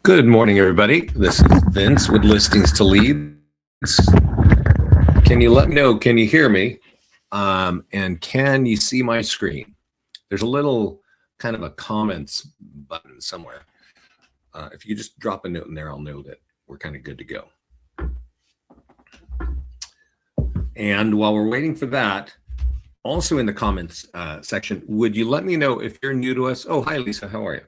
Good morning, everybody. This is Vince with Listings to Leads. Can you let me know, can you hear me? And can you see my screen? There's a little kind of a comments button somewhere. If you just drop a note in there, I'll know that we're kind of good to go. And while we're waiting for that, also in the comments section, would you let me know if you're new to us? Oh, hi, Lisa. How are you?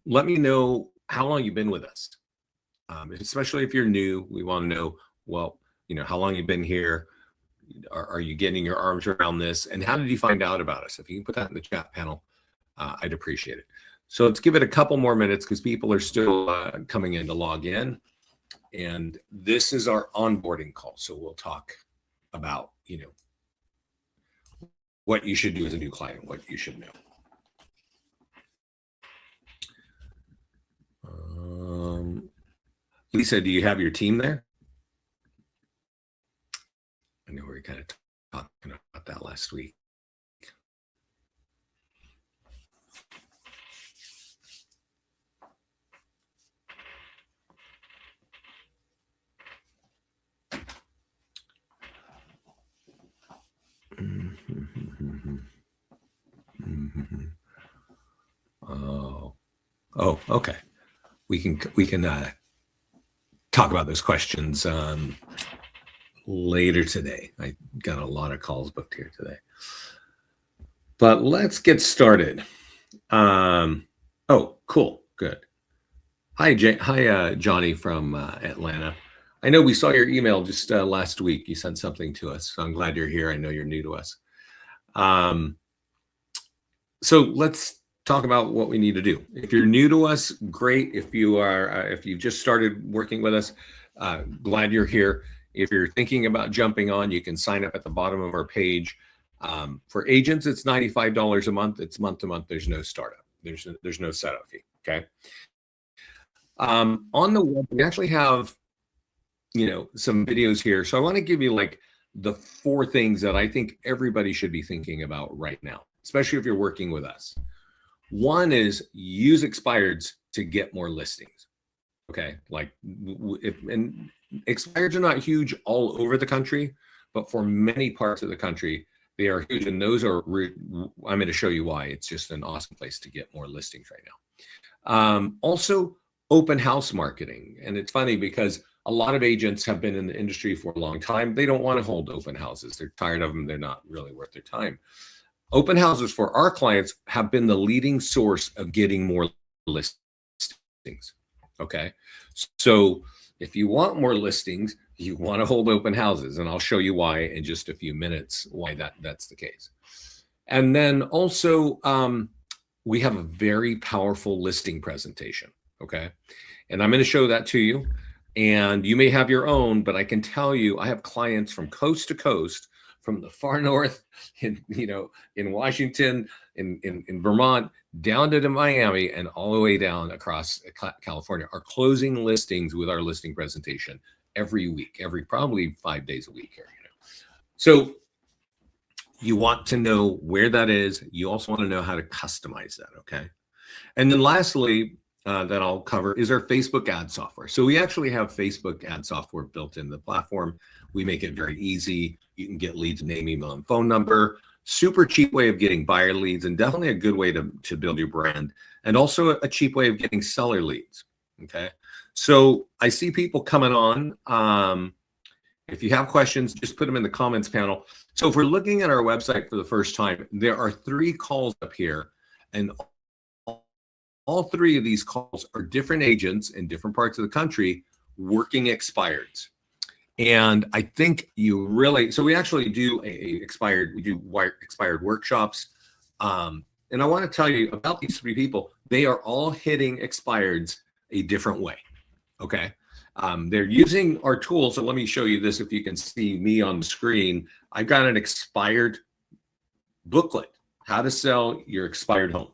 Let me know how long you've been with us. Especially if you're new, we want to know, well, how long you've been here. Are you getting your arms around this? And how did you find out about us? If you can put that in the chat panel, I'd appreciate it. So let's give it a couple more minutes because people are still coming in to log in. And this is our onboarding call. So we'll talk about, what you should do as a new client, what you should know. Lisa, do you have your team there? I know we were kind of talking about that last week. Oh, okay. We can talk about those questions later today. I got a lot of calls booked here today, but let's get started. Oh, cool, good. Hi, Johnny from Atlanta. I know we saw your email just last week. You sent something to us, so I'm glad you're here. I know you're new to us. So let's talk about what we need to do. If you're new to us, great. If you are, if you just started working with us, glad you're here. If you're thinking about jumping on, you can sign up at the bottom of our page. For agents, it's $95 a month. It's month to month. There's no startup. There's no setup fee. Okay. On the web, we actually have, some videos here. So I want to give you like the 4 things that I think everybody should be thinking about right now, especially if you're working with us. One is use expireds to get more listings. Okay, and expireds are not huge all over the country, but for many parts of the country, they are huge. And those are, I'm going to show you why. It's just an awesome place to get more listings right now. Also, open house marketing. And it's funny because a lot of agents have been in the industry for a long time. They don't want to hold open houses. They're tired of them. They're not really worth their time. Open houses for our clients have been the leading source of getting more listings. Okay. So if you want more listings, you want to hold open houses, and I'll show you why in just a few minutes, why that's the case. And then also, we have a very powerful listing presentation. Okay. And I'm going to show that to you, and you may have your own, but I can tell you, I have clients from coast to coast, from the far north, in Washington, in Vermont, down to Miami, and all the way down across California, are closing listings with our listing presentation every week, probably 5 days a week here. So you want to know where that is. You also want to know how to customize that. Okay, and then lastly, that I'll cover is our Facebook ad software. So we actually have Facebook ad software built in the platform. We make it very easy. You can get leads, name, email, and phone number. Super cheap way of getting buyer leads, and definitely a good way to build your brand, and also a cheap way of getting seller leads. Okay, so I see people coming on. If you have questions, just put them in the comments panel. So if we're looking at our website for the first time, there are 3 calls up here, and all 3 of these calls are different agents in different parts of the country working expireds. And I think you really, so we actually do expired workshops. And I want to tell you about these 3 people. They are all hitting expireds a different way. Okay. They're using our tool. So let me show you this. If you can see me on the screen, I've got an expired booklet, how to sell your expired home.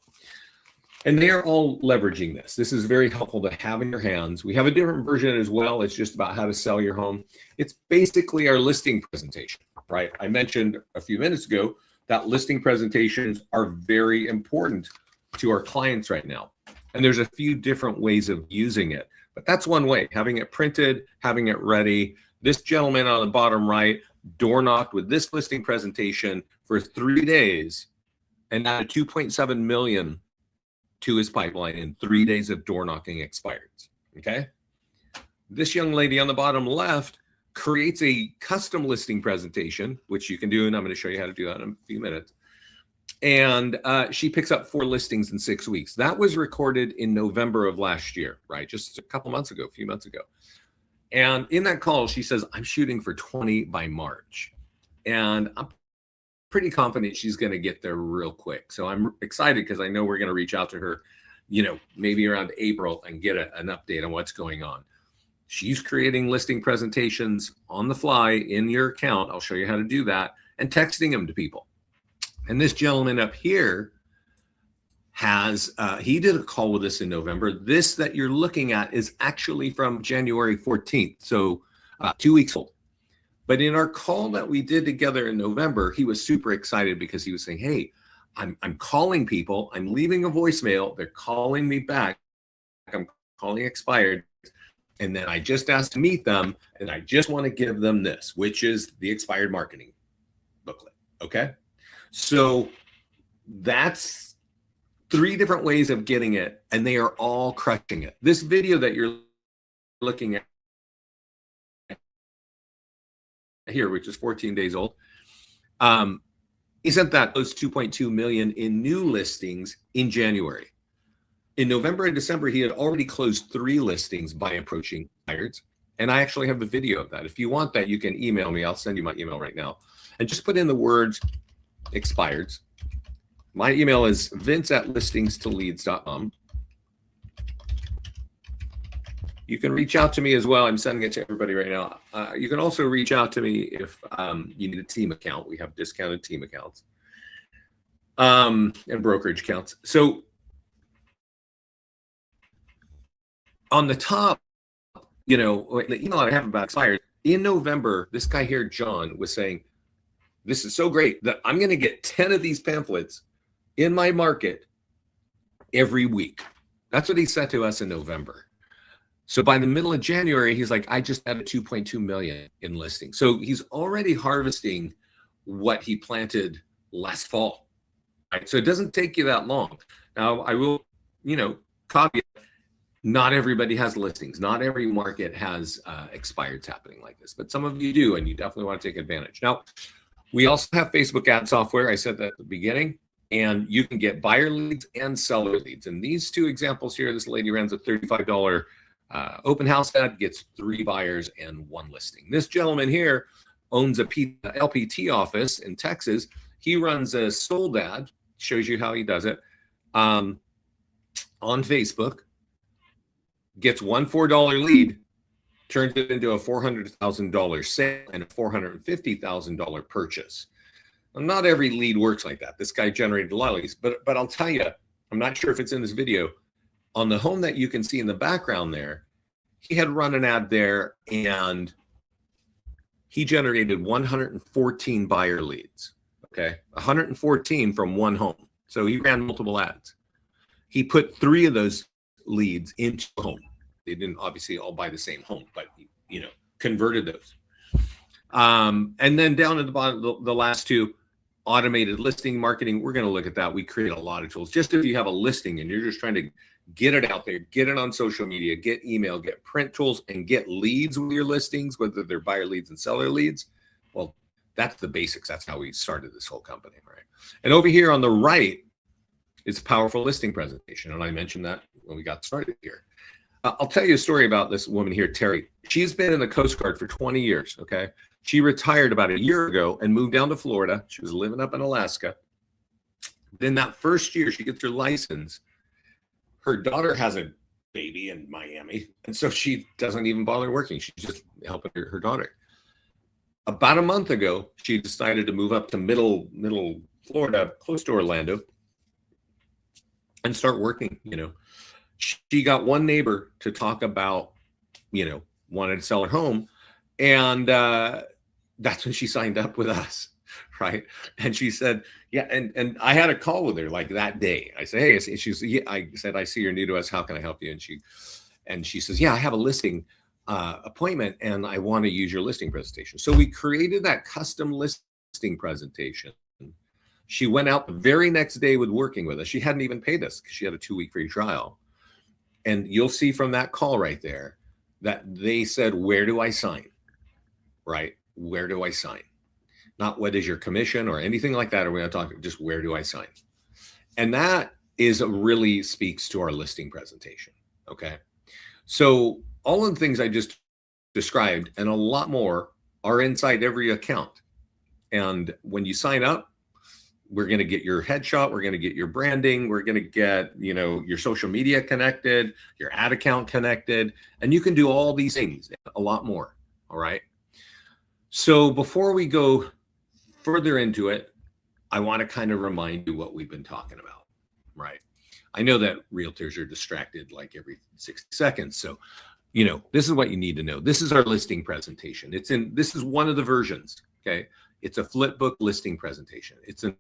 And they are all leveraging this. This is very helpful to have in your hands. We have a different version as well. It's just about how to sell your home. It's basically our listing presentation. right? I mentioned a few minutes ago that listing presentations are very important to our clients right now. And there's a few different ways of using it, but that's one way, having it printed, having it ready. This gentleman on the bottom right door knocked with this listing presentation for 3 days and added 2.7 million to his pipeline in 3 days of door knocking expireds. Okay. This young lady on the bottom left creates a custom listing presentation, which you can do, and I'm going to show you how to do that in a few minutes. And she picks up 4 listings in 6 weeks. That was recorded in November of last year, right? Just a couple months ago, a few months ago. And in that call, she says, I'm shooting for 20 by March. And I'm pretty confident she's going to get there real quick. So I'm excited because I know we're going to reach out to her, maybe around April and get an update on what's going on. She's creating listing presentations on the fly in your account. I'll show you how to do that, and texting them to people. And this gentleman up here has, he did a call with us in November. This that you're looking at is actually from January 14th. So 2 weeks old. But in our call that we did together in November, he was super excited because he was saying, hey, I'm calling people. I'm leaving a voicemail. They're calling me back. I'm calling expired. And then I just asked to meet them. And I just want to give them this, which is the expired marketing booklet. Okay. So that's 3 different ways of getting it, and they are all crushing it. This video that you're looking at here, which is 14 days old, he sent those 2.2 million in new listings in January. In November and December, he had already closed 3 listings by approaching buyers. And I actually have a video of that. If you want that, you can email me. I'll send you my email right now. And just put in the words expireds. My email is vince@listingstoleads.com. You can reach out to me as well. I'm sending it to everybody right now. You can also reach out to me if you need a team account. We have discounted team accounts and brokerage accounts. So on the top, the email I have about expired, in November, this guy here, John, was saying, this is so great that I'm going to get 10 of these pamphlets in my market every week. That's what he said to us in November. So by the middle of January, he's like, I just added 2.2 million in listings. So he's already harvesting what he planted last fall. Right? So it doesn't take you that long. Now, I will, caveat, not everybody has listings. Not every market has expireds happening like this, but some of you do, and you definitely want to take advantage. Now, we also have Facebook ad software. I said that at the beginning, and you can get buyer leads and seller leads. And these 2 examples here, this lady runs a $35 open house ad, gets 3 buyers and 1 listing. This gentleman here owns a LPT office in Texas. He runs a sold ad, shows you how he does it, on Facebook, gets one $4 lead, turns it into a $400,000 sale and a $450,000 purchase. Well, not every lead works like that. This guy generated a lot of leads, but I'll tell you, I'm not sure if it's in this video. On the home that you can see in the background there, he had run an ad there and he generated 114 buyer leads. Okay, 114 from one home. So he ran multiple ads. He put 3 of those leads into a home. They didn't obviously all buy the same home, but converted those. And then down at the bottom, the last 2, automated listing marketing. We're going to look at that. We create a lot of tools. Just if you have a listing and you're just trying to get it out there, get it on social media, get email, get print tools, and get leads with your listings, whether they're buyer leads and seller leads. Well, that's the basics. That's how we started this whole company, right? And over here on the right is a powerful listing presentation. And I mentioned that when we got started here. I'll tell you a story about this woman here, Terry. She's been in the Coast Guard for 20 years, okay? She retired about a year ago and moved down to Florida. She was living up in Alaska. Then that first year she gets her license. Her daughter has a baby in Miami, and so she doesn't even bother working. She's just helping her daughter. About a month ago, she decided to move up to middle Florida, close to Orlando, and start working. She got one neighbor to talk about, wanted to sell her home, and That's when she signed up with us, right? And she said, yeah, and I had a call with her like that day. I said, hey, she's, yeah, I said, I see you're new to us. How can I help you? And she says, yeah, I have a listing appointment and I want to use your listing presentation. So we created that custom listing presentation. She went out the very next day with working with us. She hadn't even paid us because she had a 2-week free trial. And you'll see from that call right there that they said, where do I sign? Right? Where do I sign? Not what is your commission or anything like that. Or we're going to talk just where do I sign? And that is really speaks to our listing presentation. Okay. So all of the things I just described and a lot more are inside every account. And when you sign up, we're going to get your headshot. We're going to get your branding. We're going to get, your social media connected, your ad account connected, and you can do all these things, a lot more. All right. So before we go further into it, I want to kind of remind you what we've been talking about, right? I know that realtors are distracted like every 60 seconds. So, this is what you need to know. This is our listing presentation. This is one of the versions. Okay. It's a flipbook listing presentation. It's an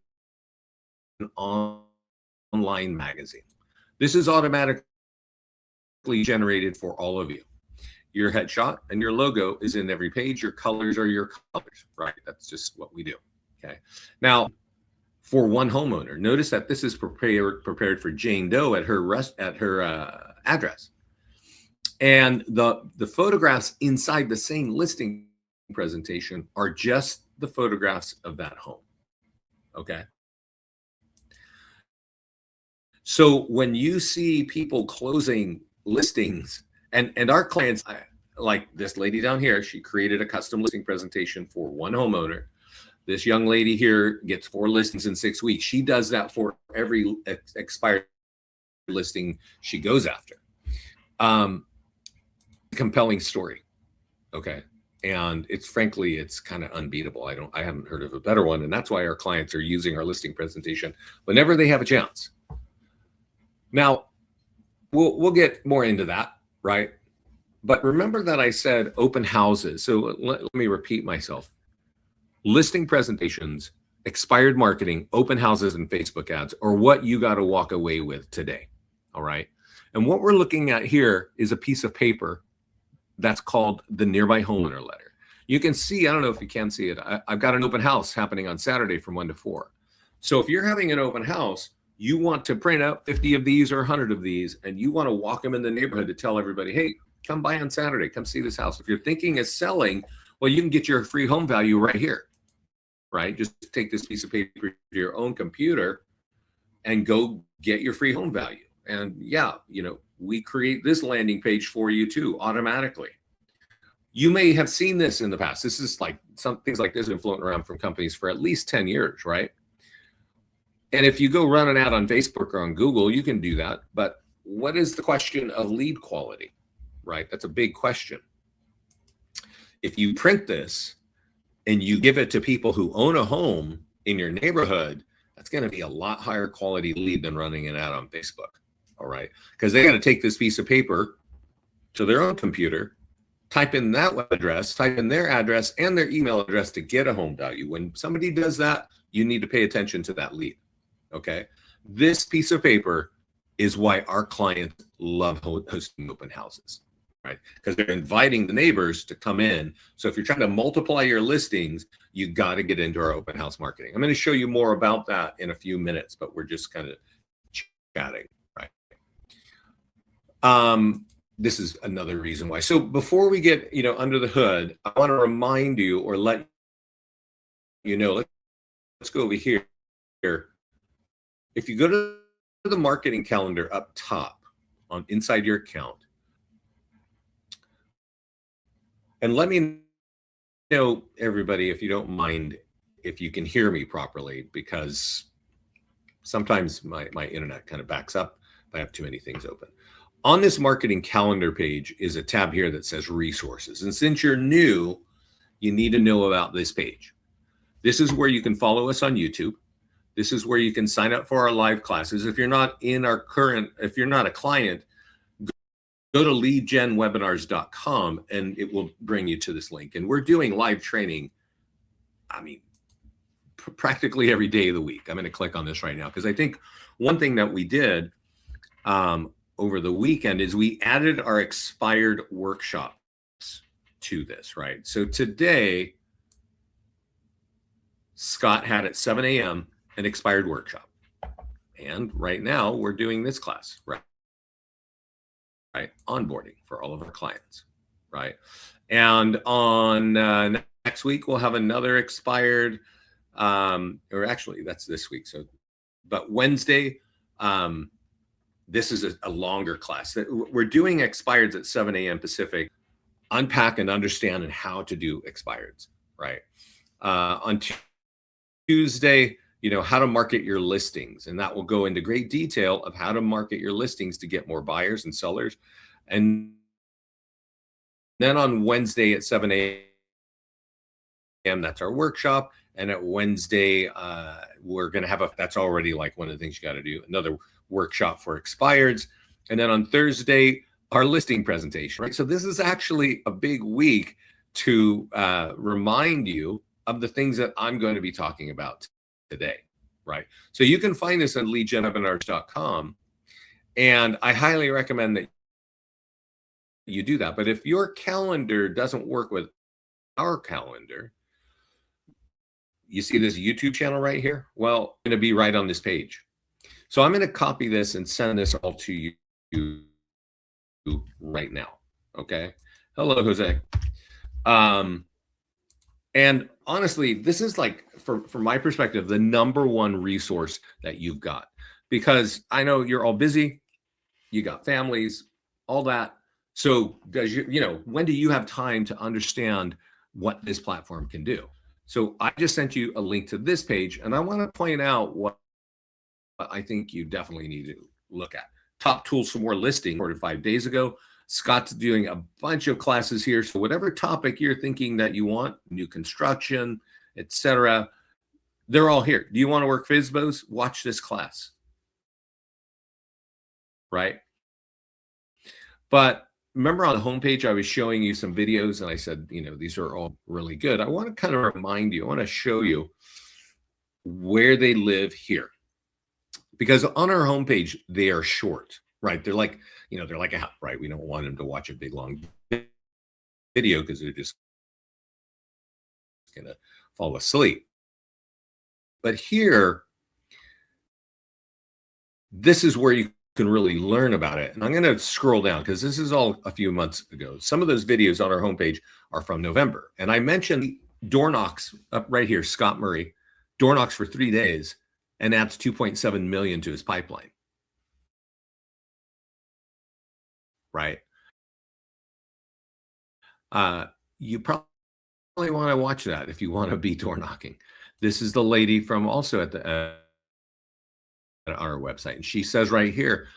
online magazine. This is automatically generated for all of you. Your headshot and your logo is in every page. Your colors are your colors, right? That's just what we do. Okay. Now, for one homeowner, notice that this is prepared for Jane Doe at her address, and the photographs inside the same listing presentation are just the photographs of that home. Okay. So when you see people closing listings, and our clients, like this lady down here, she created a custom listing presentation for one homeowner. This young lady here gets 4 listings in 6 weeks. She does that for every expired listing she goes after. Compelling story. Okay. And it's kind of unbeatable. I haven't heard of a better one. And that's why our clients are using our listing presentation whenever they have a chance. Now, we'll get more into that, right? But remember that I said open houses. So let me repeat myself. Listing presentations, expired marketing, open houses, and Facebook ads are what you got to walk away with today. All right. And what we're looking at here is a piece of paper that's called the Nearby Homeowner Letter. You can see, I don't know if you can see it. I've got an open house happening on Saturday from 1 to 4. So if you're having an open house, you want to print out 50 of these or 100 of these, and you want to walk them in the neighborhood to tell everybody, hey, come by on Saturday, come see this house. If you're thinking of selling, well, you can get your free home value right here, right? Just take this piece of paper to your own computer and go get your free home value. And yeah, we create this landing page for you too, automatically. You may have seen this in the past. This is like some things like this have been floating around from companies for at least 10 years, right? And if you go run an ad on Facebook or on Google, you can do that. But what is the question of lead quality, right? That's a big question. If you print this and you give it to people who own a home in your neighborhood, that's going to be a lot higher quality lead than running an ad on Facebook. All right. Because they got to take this piece of paper to their own computer, type in that web address, type in their address and their email address to get a home value. When somebody does that, you need to pay attention to that lead. Okay. This piece of paper is why our clients love hosting open houses, right? Because they're inviting the neighbors to come in. So if you're trying to multiply your listings, you got to get into our open house marketing. I'm going to show you more about that in a few minutes, but we're just kind of chatting, right? This is another reason why. So before we get, under the hood, I want to remind you or let you know, let's go over here. If you go to the marketing calendar up top on inside your account, and let me know, everybody, if you don't mind, if you can hear me properly, because sometimes my internet kind of backs up if I have too many things open. On this marketing calendar page is a tab here that says resources. And since you're new, you need to know about this page. This is where you can follow us on YouTube. This is where you can sign up for our live classes. If you're not if you're not a client, go to leadgenwebinars.com and it will bring you to this link. And we're doing live training I mean, practically every day of the week. I'm going to click on this right now because I think one thing that we did over the weekend is we added our expired workshops to this, right? So today, Scott had at 7 a.m. an expired workshop. And right now we're doing this class, right? Onboarding for all of our clients, right? And on next week, we'll have another expired, or actually that's this week. So, but Wednesday, this is a longer class that we're doing expireds at 7 a.m. Pacific, unpack and understand and how to do expireds, right? On Tuesday, how to market your listings. And that will go into great detail of how to market your listings to get more buyers and sellers. And then on Wednesday at 7 a.m., that's our workshop. And at Wednesday, we're going to have that's already like one of the things you got to do, another workshop for expireds. And then on Thursday, our listing presentation, right? So this is actually a big week to remind you of the things that I'm going to be talking about today, right? So you can find this on leadgenwebinars.com, and I highly recommend that you do that. But if your calendar doesn't work with our calendar, you see this YouTube channel right here? Well, it's going to be right on this page. So I'm going to copy this and send this all to you right now. Okay. Hello, Jose. And honestly, this is like, from my perspective, the number one resource that you've got, because I know you're all busy, you got families, all that. So when do you have time to understand what this platform can do? So I just sent you a link to this page, and I want to point out what I think you definitely need to look at. Top tools for more listing, 45 days ago. Scott's doing a bunch of classes here. So whatever topic you're thinking that you want, new construction, etc., they're all here. Do you want to work FSBOs? Watch this class, right? But remember on the homepage, I was showing you some videos and I said, these are all really good. I want to kind of remind you, I want to show you where they live here. Because on our homepage, they are short, right? They're like, they're like a, right? We don't want them to watch a big long video because they're just going to fall asleep. But here, this is where you can really learn about it. And I'm going to scroll down because this is all a few months ago. Some of those videos on our homepage are from November. And I mentioned door knocks up right here, Scott Murray, door knocks for 3 days, and adds 2.7 million to his pipeline. Right. You probably want to watch that if you want to be door knocking. This is the lady from also at our website. And she says right here,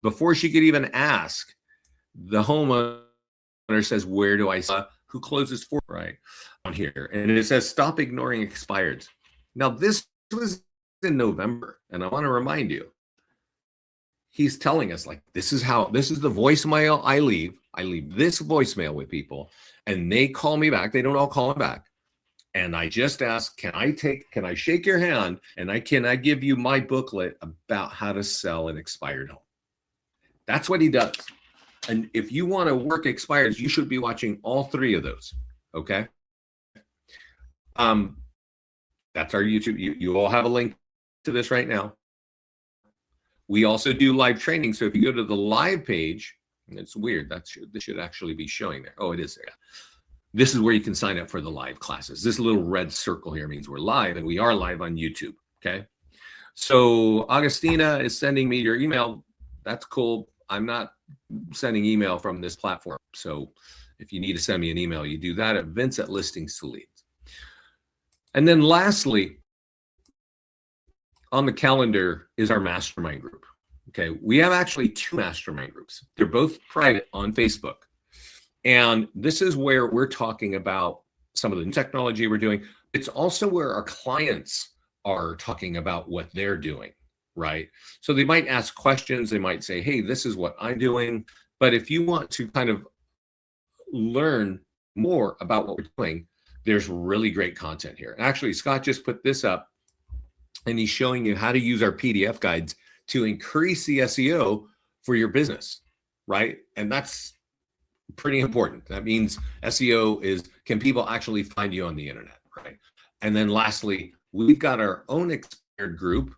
before she could even ask, the homeowner says, where do I sell? Who closes for, right? On here. And it says, stop ignoring expireds. Now, this was in November, and I want to remind you, he's telling us, like, this is the voicemail I leave. I leave this voicemail with people, and they call me back. They don't all call him back. And I just ask, can I shake your hand, and can I give you my booklet about how to sell an expired home? That's what he does. And if you want to work expireds, you should be watching all 3 of those, okay? That's our YouTube. You all have a link to this right now. We also do live training. So if you go to the live page, and it's weird, this should actually be showing there. Oh, it is there. This is where you can sign up for the live classes. This little red circle here means we're live, and we are live on YouTube, okay? So Augustina is sending me your email. That's cool. I'm not sending email from this platform. So if you need to send me an email, you do that at Vince@Listings2Leads. And then lastly, on the calendar is our mastermind group. Okay, we have actually 2 mastermind groups. They're both private on Facebook. And this is where we're talking about some of the new technology we're doing. It's also where our clients are talking about what they're doing, right? So they might ask questions. They might say, hey, this is what I'm doing. But if you want to kind of learn more about what we're doing, There's really great content here. Actually, Scott just put this up, and he's showing you how to use our PDF guides to increase the SEO for your business, right? And that's pretty important. That means SEO is, can people actually find you on the internet, right? And then lastly, we've got our own expired group.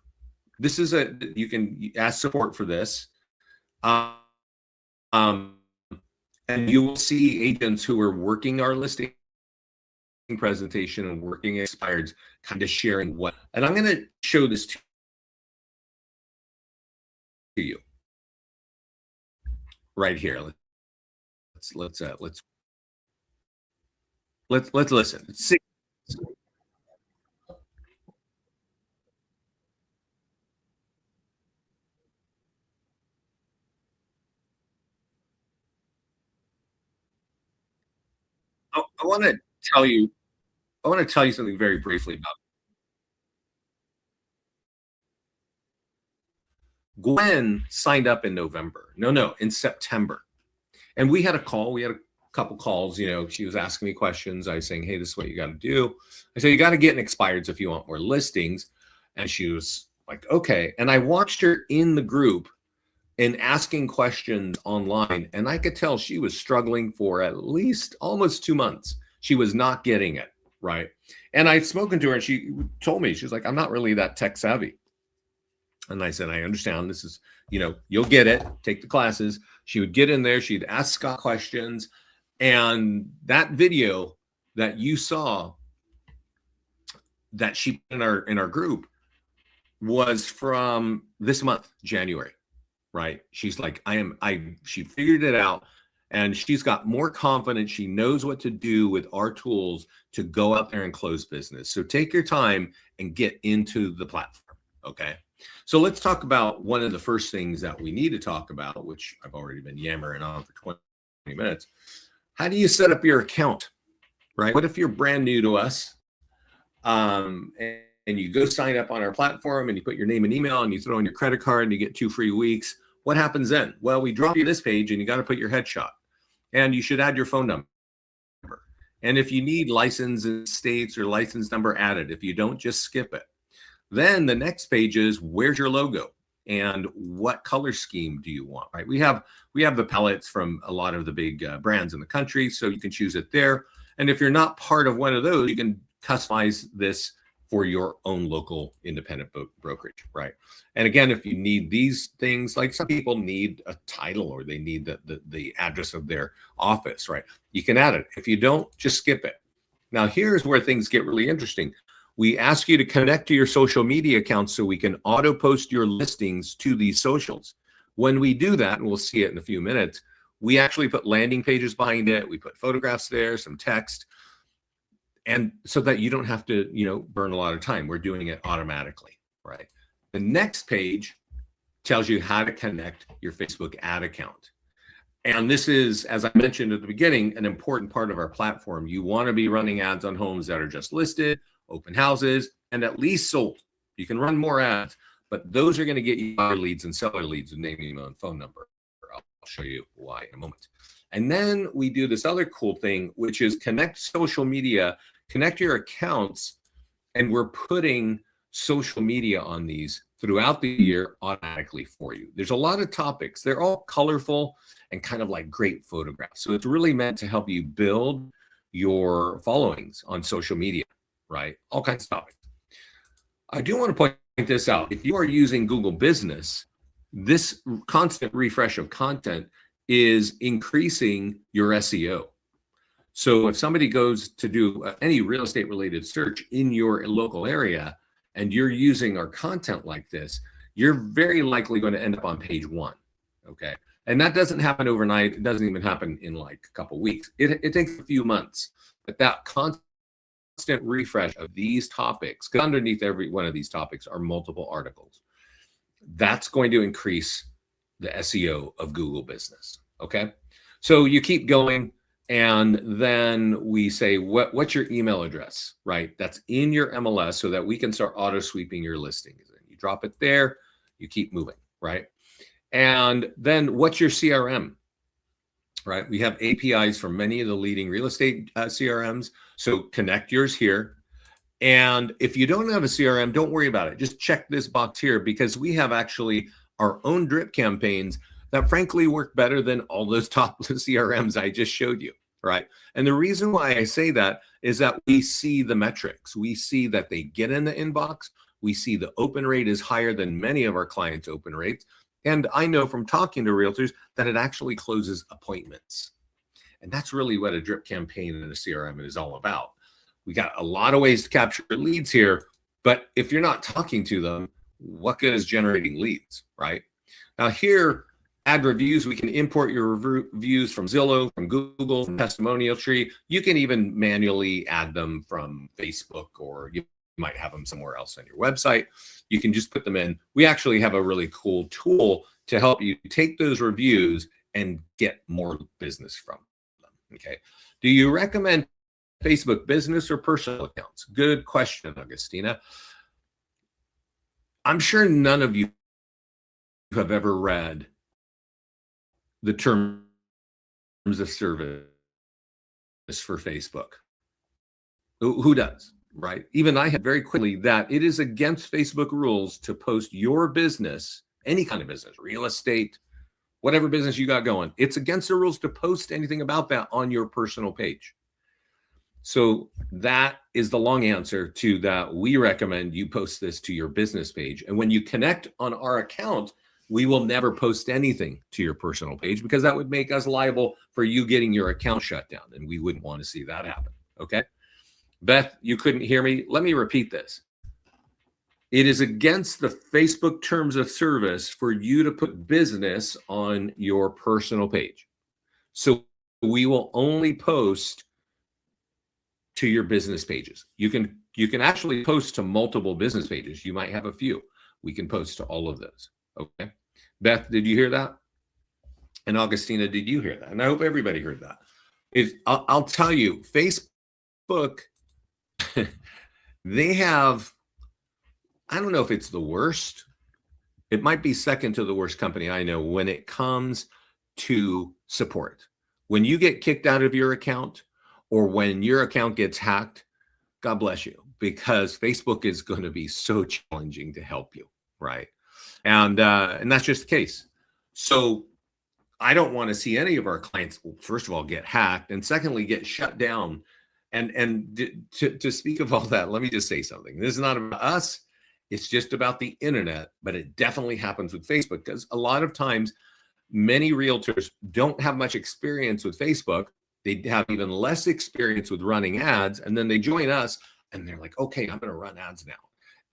This is you can ask support for this. Um, and you will see agents who are working our listing presentation and working expireds kind of sharing what, and I'm going to show this to you right here. Let's listen. Let's see. I want to tell you, something very briefly about Gwen. Signed up in November. No, in September. And we had a call. We had a couple calls. She was asking me questions. I was saying, hey, this is what you got to do. I said, you got to get an expireds if you want more listings. And she was like, okay. And I watched her in the group and asking questions online. And I could tell she was struggling for at least almost 2 months. She was not getting it, right? And I'd spoken to her and she told me, she's like, I'm not really that tech savvy. And I said, I understand. This is, you'll get it. Take the classes. She would get in there. She'd ask Scott questions. And that video that you saw that she put in our group was from this month, January, right? She's like, she figured it out, and she's got more confidence. She knows what to do with our tools to go out there and close business. So take your time and get into the platform. Okay. So let's talk about one of the first things that we need to talk about, which I've already been yammering on for 20 minutes. How do you set up your account, right? What if you're brand new to us, and you go sign up on our platform and you put your name and email and you throw in your credit card and you get 2 free weeks? What happens then? Well, we drop you this page and you got to put your headshot, and you should add your phone number. And if you need license in states or license number added, if you don't, just skip it. Then the next page is, where's your logo and what color scheme do you want, right? We have the palettes from a lot of the big brands in the country, so you can choose it there. And if you're not part of one of those, you can customize this for your own local independent brokerage, right? And again, if you need these things, like some people need a title or they need the address of their office, right? You can add it. If you don't, just skip it. Now, here's where things get really interesting. We ask you to connect to your social media accounts so we can auto post your listings to these socials. When we do that, and we'll see it in a few minutes, we actually put landing pages behind it. We put photographs there, some text, and so that you don't have to, burn a lot of time. We're doing it automatically, right? The next page tells you how to connect your Facebook ad account. And this is, as I mentioned at the beginning, an important part of our platform. You want to be running ads on homes that are just listed, open houses, and at least sold. You can run more ads, but those are going to get you buyer leads and seller leads with name, email, and phone number. I'll show you why in a moment. And then we do this other cool thing, which is connect social media, connect your accounts, and we're putting social media on these throughout the year automatically for you. There's a lot of topics. They're all colorful and kind of like great photographs. So it's really meant to help you build your followings on social media, right? All kinds of topics. I do want to point this out. If you are using Google Business, this constant refresh of content is increasing your SEO. So if somebody goes to do any real estate related search in your local area and you're using our content like this, you're very likely going to end up on page 1. Okay. And that doesn't happen overnight. It doesn't even happen in like a couple weeks. It takes a few months, but that constant refresh of these topics, because underneath every one of these topics are multiple articles, that's going to increase the SEO of Google Business. Okay. So you keep going. And then we say, what's your email address, right? That's in your MLS so that we can start auto sweeping your listings. And you drop it there, you keep moving, right? And then what's your CRM? right? We have APIs from many of the leading real estate CRMs. So connect yours here. And if you don't have a CRM, don't worry about it. Just check this box here, because we have actually our own drip campaigns that frankly work better than all those top CRMs I just showed you, right? And the reason why I say that is that we see the metrics. We see that they get in the inbox. We see the open rate is higher than many of our clients' open rates. And I know from talking to realtors that it actually closes appointments. And that's really what a drip campaign in a CRM is all about. We got a lot of ways to capture leads here, but if you're not talking to them, what good is generating leads, right? Now here, add reviews. We can import your reviews from Zillow, from Google, from Testimonial Tree. You can even manually add them from Facebook, or you might have them somewhere else on your website. You can just put them in. We actually have a really cool tool to help you take those reviews and get more business from them, okay? Do you recommend Facebook business or personal accounts? Good question, Augustina. I'm sure none of you have ever read the terms of service for Facebook. Who does, right? Even I had very quickly that it is against Facebook rules to post your business, any kind of business, real estate, whatever business you got going. It's against the rules to post anything about that on your personal page. So that is the long answer to that. We recommend you post this to your business page. And when you connect on our account, we will never post anything to your personal page, because that would make us liable for you getting your account shut down. And we wouldn't want to see that happen. Okay. Beth, you couldn't hear me. Let me repeat this. It is against the Facebook terms of service for you to put business on your personal page. So we will only post to your business pages. You can actually post to multiple business pages. You might have a few. We can post to all of those. Okay. Beth, did you hear that? And Augustina, did you hear that? And I hope everybody heard that. I'll tell you, Facebook, they have, I don't know if it's the worst. It might be second to the worst company I know when it comes to support. When you get kicked out of your account, or when your account gets hacked, God bless you, because Facebook is going to be so challenging to help you, right? And that's just the case. So I don't want to see any of our clients, first of all, get hacked, and secondly, get shut down. And to speak of all that, let me just say something. This is not about us. It's just about the internet, but it definitely happens with Facebook, because a lot of times many realtors don't have much experience with Facebook. They have even less experience with running ads, and then they join us and they're like, okay, I'm going to run ads now.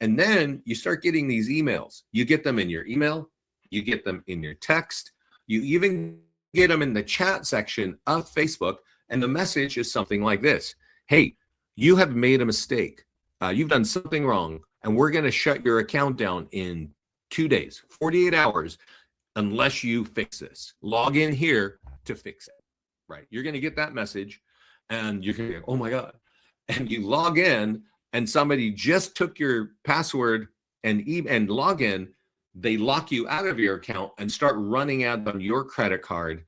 And then you start getting these emails. You get them in your email, you get them in your text, you even get them in the chat section of Facebook. And the message is something like this: hey, you have made a mistake. You've done something wrong, and we're going to shut your account down in 2 days, 48 hours, unless you fix this. Log in here to fix it. Right. You're going to get that message, and you're going to go, oh my God. And you log in, and somebody just took your password and log in. They lock you out of your account and start running ads on your credit card,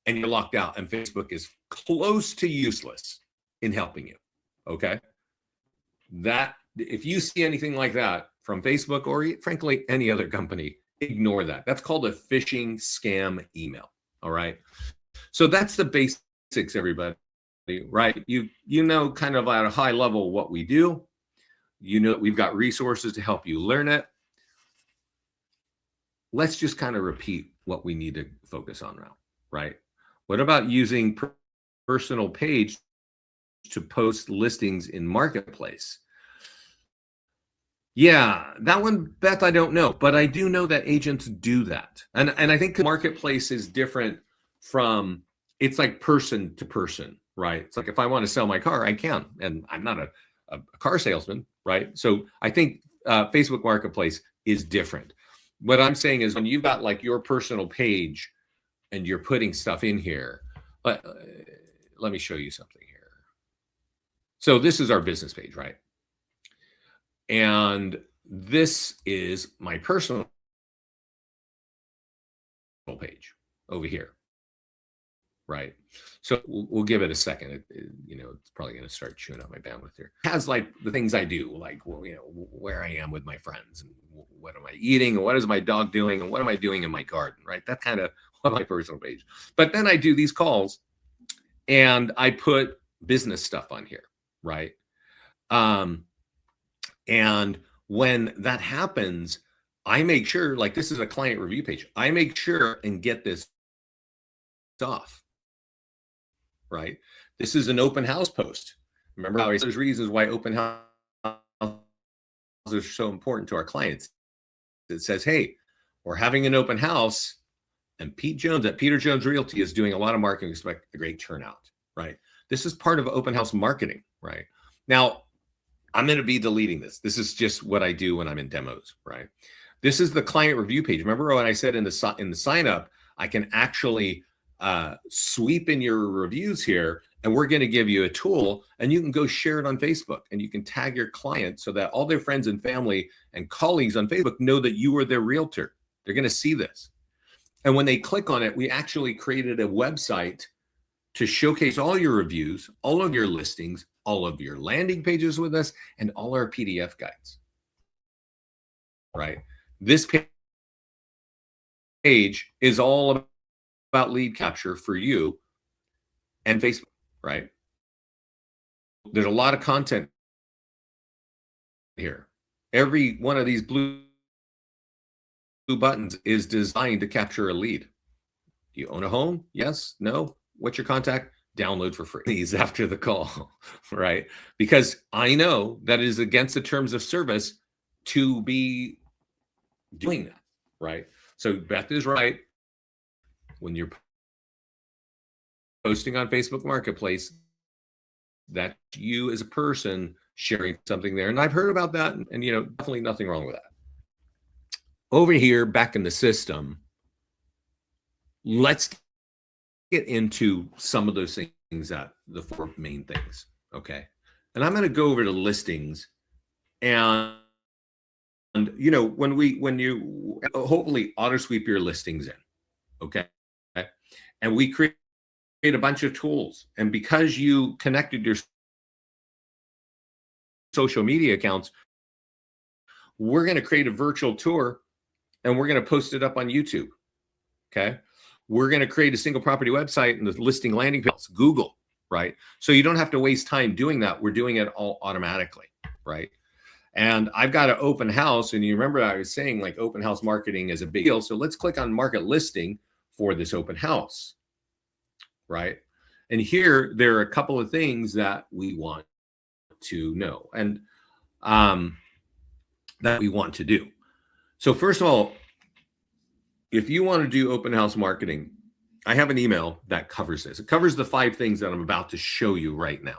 and you're locked out. And Facebook is close to useless in helping you. Okay. That, if you see anything like that from Facebook, or frankly, any other company, ignore that. That's called a phishing scam email. All right. So that's the basics, everybody, right? You know, kind of at a high level what we do. You know, we've got resources to help you learn it. Let's just kind of repeat what we need to focus on now, right? What about using personal page to post listings in Marketplace? Yeah, that one, Beth, I don't know, but I do know that agents do that. And I think Marketplace is different from, it's like person to person, right? It's like, if I want to sell my car, I can, and I'm not a car salesman, right? So I think Facebook Marketplace is different. What I'm saying is, when you've got like your personal page and you're putting stuff in here, let me show you something here. So this is our business page, right? And this is my personal page over here. right? So we'll give it a second. It's probably going to start chewing up my bandwidth here. It has like the things I do, like, well, where I am with my friends, and what am I eating, and what is my dog doing, and what am I doing in my garden, right? That kind of on my personal page. But then I do these calls, and I put business stuff on here, right? And when that happens, I make sure, like, this is a client review page. I make sure and get this off, right? This is an open house post. Remember how there's reasons why open house are so important to our clients. It says, hey, we're having an open house, and Pete Jones at Peter Jones Realty is doing a lot of marketing. Expect a great turnout, right? This is part of open house marketing, right? Now, I'm going to be deleting this. This is just what I do when I'm in demos, right? This is the client review page. Remember when I said in the sign up, I can actually sweep in your reviews here, and we're going to give you a tool, and you can go share it on Facebook, and you can tag your client so that all their friends and family and colleagues on Facebook know that you are their realtor. They're going to see this. And when they click on it, we actually created a website to showcase all your reviews, all of your listings, all of your landing pages with us, and all our PDF guides, right? This page is all about lead capture for you and Facebook, right? There's a lot of content here. Every one of these blue buttons is designed to capture a lead. Do you own a home? Yes? No? What's your contact? Download for free these after the call, right? Because I know that it is against the terms of service to be doing that, right? So Beth is right. When you're posting on Facebook Marketplace, that's you as a person sharing something there. And I've heard about that, and definitely nothing wrong with that. Over here, back in the system, let's get into some of those things, that the 4 main things, okay? And I'm going to go over to listings, and when you hopefully auto sweep your listings in, okay? And we create a bunch of tools, and because you connected your social media accounts, we're going to create a virtual tour, and we're going to post it up on YouTube, okay? We're going to create a single property website and the listing landing pages, Google, right? So you don't have to waste time doing that. We're doing it all automatically, right? And I've got an open house, and you remember I was saying, like, open house marketing is a big deal. So let's click on market listing for this open house, right? And here, there are a couple of things that we want to know, and that we want to do. So first of all, if you want to do open house marketing, I have an email that covers this. It covers the 5 things that I'm about to show you right now.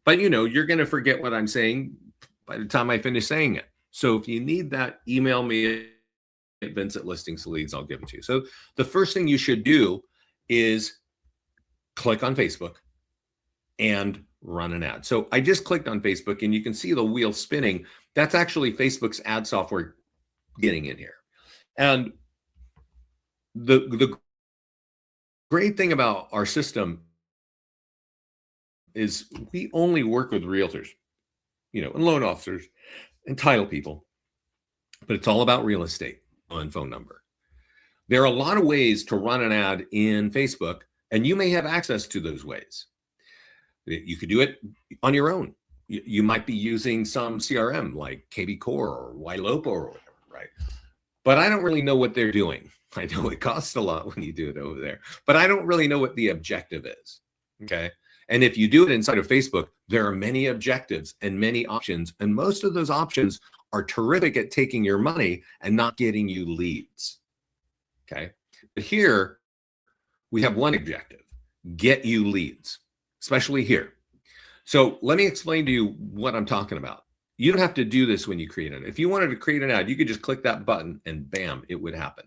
But you're going to forget what I'm saying by the time I finish saying it. So if you need that, email me at Vince@ListingsLeads. I'll give it to you. So the first thing you should do is click on Facebook and run an ad. So I just clicked on Facebook, and you can see the wheel spinning. That's actually Facebook's ad software getting in here. And the great thing about our system is we only work with realtors, and loan officers and title people, but it's all about real estate and phone number. There are a lot of ways to run an ad in Facebook, and you may have access to those ways. You could do it on your own. You might be using some CRM like KB Core or Ylopo or whatever, right? But I don't really know what they're doing. I know it costs a lot when you do it over there, but I don't really know what the objective is, okay? And if you do it inside of Facebook, there are many objectives and many options, and most of those options are terrific at taking your money and not getting you leads, okay? But here, we have one objective: get you leads, especially here. So let me explain to you what I'm talking about. You don't have to do this when you create it. If you wanted to create an ad, you could just click that button and bam, it would happen.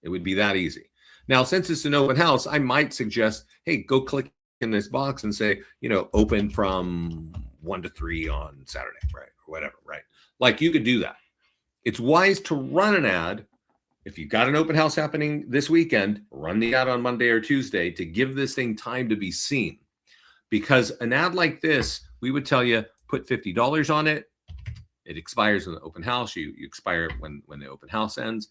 It would be that easy. Now, since it's an open house, I might suggest, hey, go click in this box and say, open from 1 to 3 on Saturday, right? Or whatever, right? Like, you could do that. It's wise to run an ad If you've got an open house happening this weekend, run the ad on Monday or Tuesday to give this thing time to be seen. Because an ad like this, we would tell you, put $50 on it. It expires in the open house. You expire when the open house ends.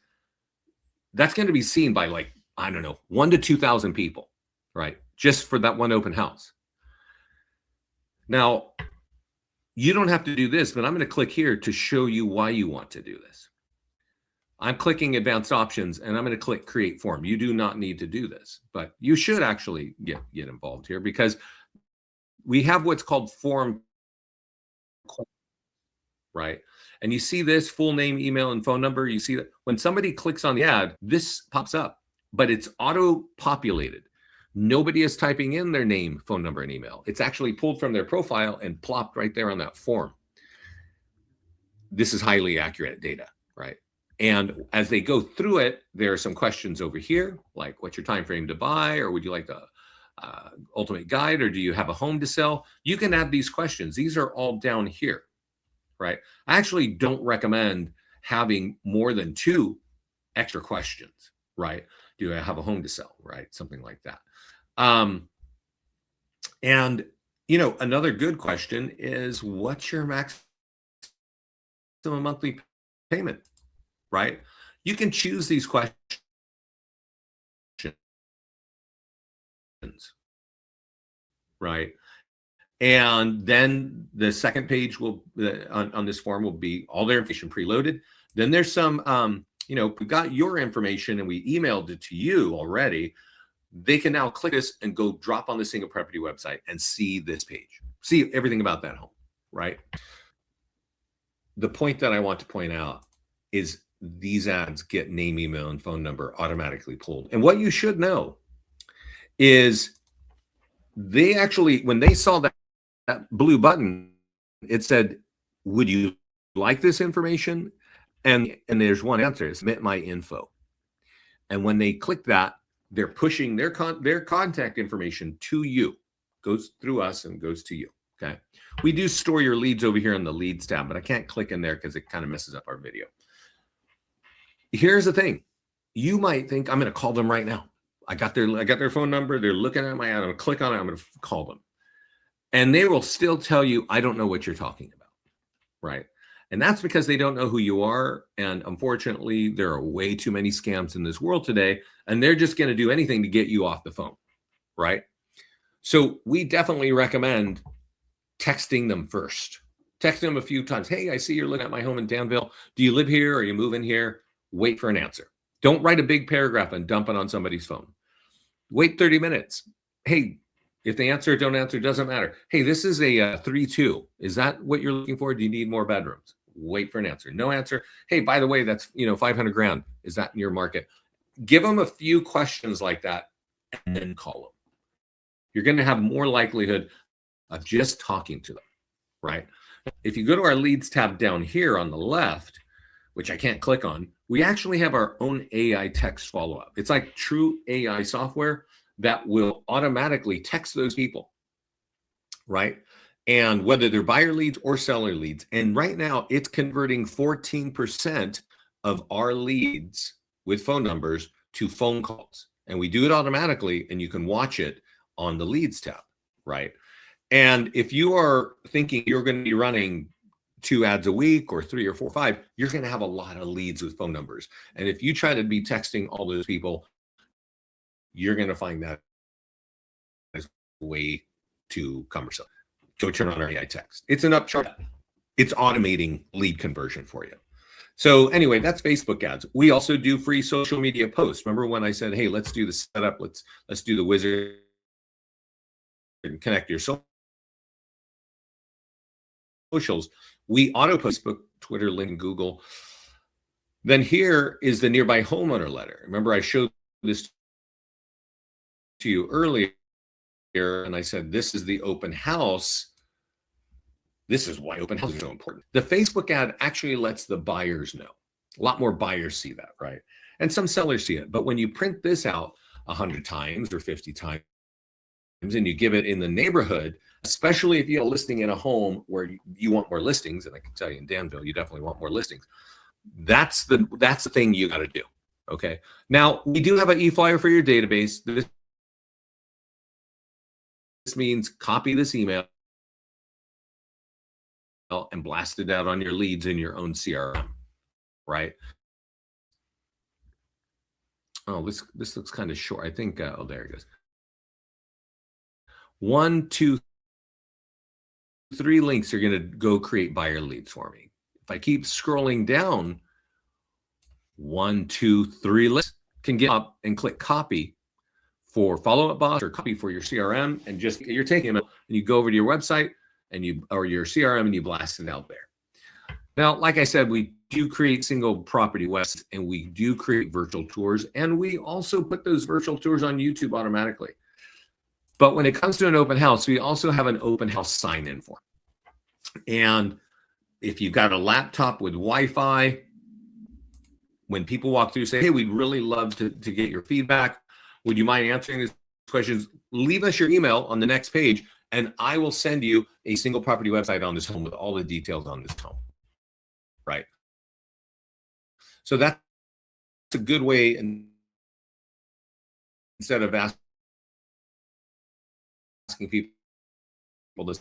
That's going to be seen by, like, I don't know, 1,000 to 2,000 people, right? Just for that one open house. Now, you don't have to do this, but I'm going to click here to show you why you want to do this. I'm clicking advanced options and I'm going to click create form. You do not need to do this, but you should actually get involved here, because we have what's called form, right? And you see this full name, email, and phone number. You see that when somebody clicks on the ad, this pops up, but it's auto populated. Nobody is typing in their name, phone number, and email. It's actually pulled from their profile and plopped right there on that form. This is highly accurate data, right? And as they go through it, there are some questions over here, like what's your time frame to buy, or would you like the ultimate guide, or do you have a home to sell? You can add these questions. These are all down here, right? I actually don't recommend having more than 2 extra questions, right? Do I have a home to sell, right? Something like that. And, you know, another good question is, what's your maximum monthly payment, right? You can choose these questions, right? And then the second page will, on this form, will be all their information preloaded. Then there's some, you know, we've got your information and we emailed it to you already. They can now click this and go drop on the single property website and see this page, see everything about that home, right? The point that I want to point out is these ads get name, email, and phone number automatically pulled. And what you should know is they actually, when they saw that blue button, it said, would you like this information? And there's one answer, submit my info. And when they click that, they're pushing their contact information to you, goes through us and goes to you, okay? We do store your leads over here in the leads tab, but I can't click in there because it kind of messes up our video. Here's the thing. You might think, I'm going to call them right now. I got their phone number. They're looking at my ad. I'm going to click on it. I'm going to call them. And they will still tell you, I don't know what you're talking about, right? And that's because they don't know who you are. And unfortunately, there are way too many scams in this world today, and they're just going to do anything to get you off the phone, right? So we definitely recommend texting them first. Text them a few times. Hey, I see you're looking at my home in Danville. Do you live here? Or are you moving here? Wait for an answer. Don't write a big paragraph and dump it on somebody's phone. Wait 30 minutes. Hey, if they answer or don't answer, doesn't matter. Hey, this is a 3-2. Is that what you're looking for? Do you need more bedrooms? Wait for an answer. No answer. Hey, by the way, that's, you know, 500 grand. Is that in your market? Give them a few questions like that and then call them. You're going to have more likelihood of just talking to them, right? If you go to our leads tab down here on the left, which I can't click on, we actually have our own AI text follow-up. It's like true AI software that will automatically text those people, right? And whether they're buyer leads or seller leads. And right now it's converting 14% of our leads with phone numbers to phone calls. And we do it automatically, and you can watch it on the leads tab, right? And if you are thinking you're going to be running 2 ads a week or 3 or 4 or 5, you're going to have a lot of leads with phone numbers. And if you try to be texting all those people, you're going to find that is way too cumbersome. Go turn on our AI text. It's an upcharge. It's automating lead conversion for you. So anyway, that's Facebook ads. We also do free social media posts. Remember when I said, hey, let's do the setup. Let's do the wizard and connect your socials. We auto post Facebook, Twitter, LinkedIn, Google. Then here is the nearby homeowner letter. Remember I showed this to you earlier, and I said, this is the open house. This is why open house is so important. The Facebook ad actually lets the buyers know. A lot more buyers see that, right? And some sellers see it. But when you print this out 100 times or 50 times, and you give it in the neighborhood, especially if you have a listing in a home where you want more listings, and I can tell you in Danville, you definitely want more listings. That's the thing you got to do. Okay. Now we do have an e-flyer for your database. This means copy this email and blast it out on your leads in your own CRM, right? Oh, this looks kind of short. I think, oh, there it goes. 1, 2, 3 links are going to go create buyer leads for me. If I keep scrolling down, 1, 2, 3 links can get up and click copy for follow-up boss or copy for your CRM, and just you're taking them and you go over to your website and or your CRM and you blast it out there. Now, like I said, we do create single property websites and we do create virtual tours, and we also put those virtual tours on YouTube automatically. But when it comes to an open house, we also have an open house sign-in form. And if you've got a laptop with Wi-Fi, when people walk through, say, hey, we'd really love to get your feedback. Would you mind answering these questions? Leave us your email on the next page, and I will send you a single property website on this home with all the details on this home, right? So that's a good way, and instead of asking people to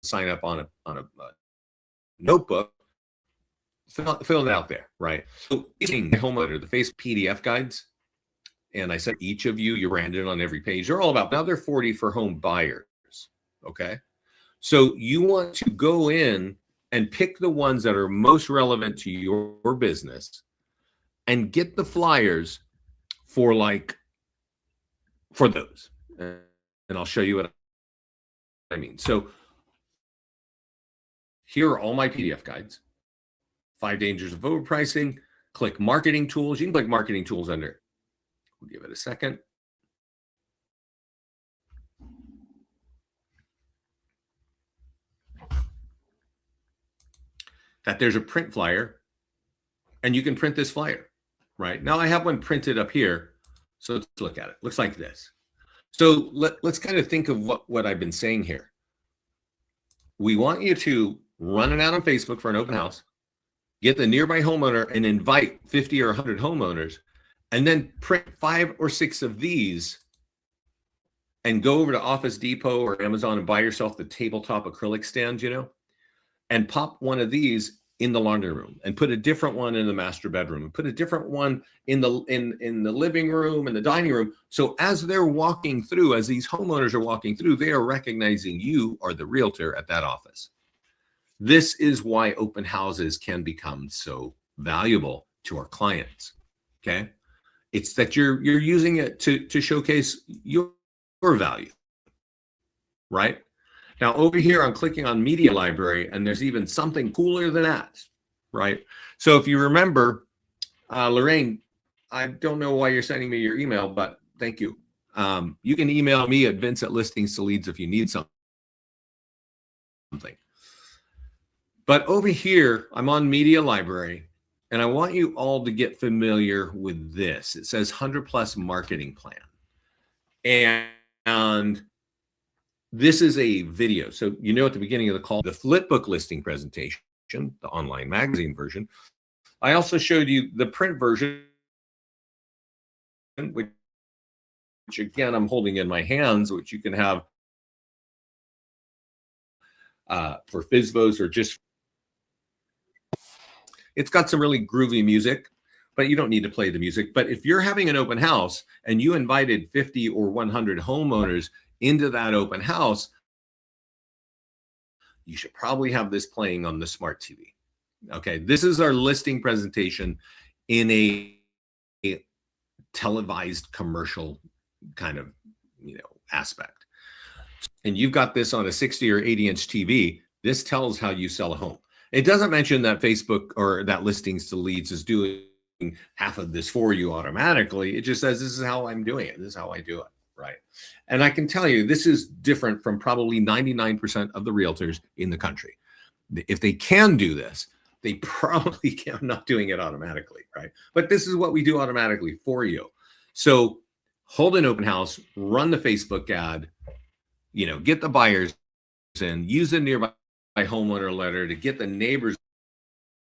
sign up on a notebook, fill it out there, right? So using the homeowner, the Facebook PDF guides, and I said each of you, you're branded on every page. They're all about, now they're 40 for home buyers, okay? So you want to go in and pick the ones that are most relevant to your business and get the flyers for those. And I'll show you what I mean. So here are all my PDF guides. 5 dangers of overpricing. Click marketing tools. You can click marketing tools under. We'll give it a second. That there's a print flyer, and you can print this flyer, right? Now I have one printed up here, so let's look at it. Looks like this. So let's kind of think of what I've been saying here. We want you to run it out on Facebook for an open house, get the nearby homeowner and invite 50 or 100 homeowners, and then print 5 or 6 of these and go over to Office Depot or Amazon and buy yourself the tabletop acrylic stand, and pop one of these in the laundry room, and put a different one in the master bedroom, and put a different one in the living room and the dining room. So as they're walking through, as these homeowners are walking through, they are recognizing you are the realtor at that office. This is why open houses can become so valuable to our clients. Okay, it's that you're using it to showcase your value, right? Now over here, I'm clicking on media library, and there's even something cooler than that, right? So if you remember, Lorraine, I don't know why you're sending me your email, but thank you. You can email me at vince@listings2leads if you need something. But over here, I'm on media library, and I want you all to get familiar with this. It says 100+ marketing plan. And this is a video. So at the beginning of the call, the flipbook listing presentation, the online magazine version. I also showed you the print version, which again, I'm holding in my hands, which you can have for FSBOs or just, it's got some really groovy music, but you don't need to play the music. But if you're having an open house and you invited 50 or 100 homeowners into that open house, you should probably have this playing on the smart TV. Okay, this is our listing presentation in a televised commercial kind of aspect. And you've got this on a 60 or 80-inch TV. This tells how you sell a home. It doesn't mention that Facebook or that Listings to Leads is doing half of this for you automatically. It just says, this is how I'm doing it. This is how I do it, right? And I can tell you, this is different from probably 99% of the realtors in the country. If they can do this, they probably can, not doing it automatically, right? But this is what we do automatically for you. So hold an open house, run the Facebook ad, get the buyers in, use the nearby homeowner letter to get the neighbors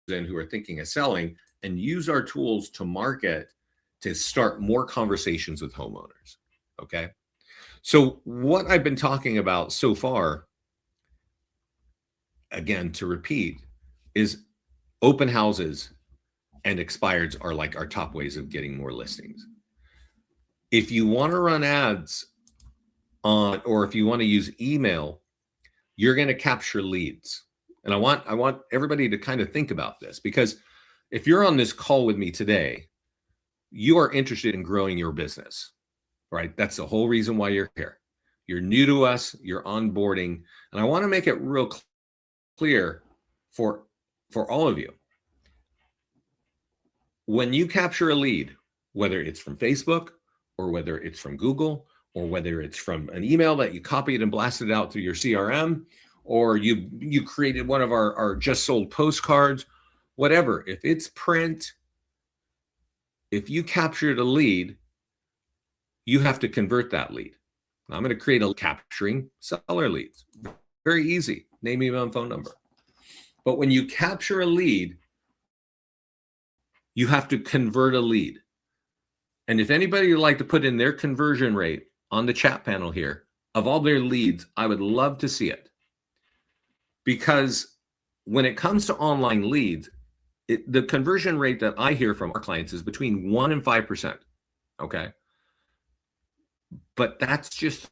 in who are thinking of selling, and use our tools to market to start more conversations with homeowners. Okay. So what I've been talking about so far, again, to repeat, is open houses and expireds are like our top ways of getting more listings. If you want to run ads on, or if you want to use email, you're going to capture leads. And I want everybody to kind of think about this, because if you're on this call with me today, you are interested in growing your business, right? That's the whole reason why you're here. You're new to us, you're onboarding, and I want to make it real clear for all of you. When you capture a lead, whether it's from Facebook or whether it's from Google or whether it's from an email that you copied and blasted out through your CRM, or you created one of our just sold postcards, whatever, if it's print, if you captured a lead, you have to convert that lead. I'm going to create a capturing seller leads. Very easy. Name, email, and phone number. But when you capture a lead, you have to convert a lead. And if anybody would like to put in their conversion rate on the chat panel here of all their leads, I would love to see it. Because when it comes to online leads, the conversion rate that I hear from our clients is between 1% and 5%. Okay. But that's just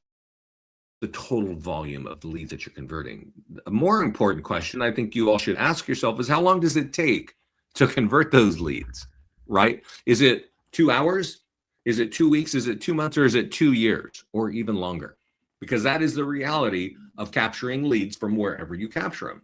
the total volume of the leads that you're converting. A more important question I think you all should ask yourself is, how long does it take to convert those leads, right? Is it 2 hours? Is it 2 weeks? Is it 2 months? Or is it 2 years or even longer? Because that is the reality of capturing leads from wherever you capture them.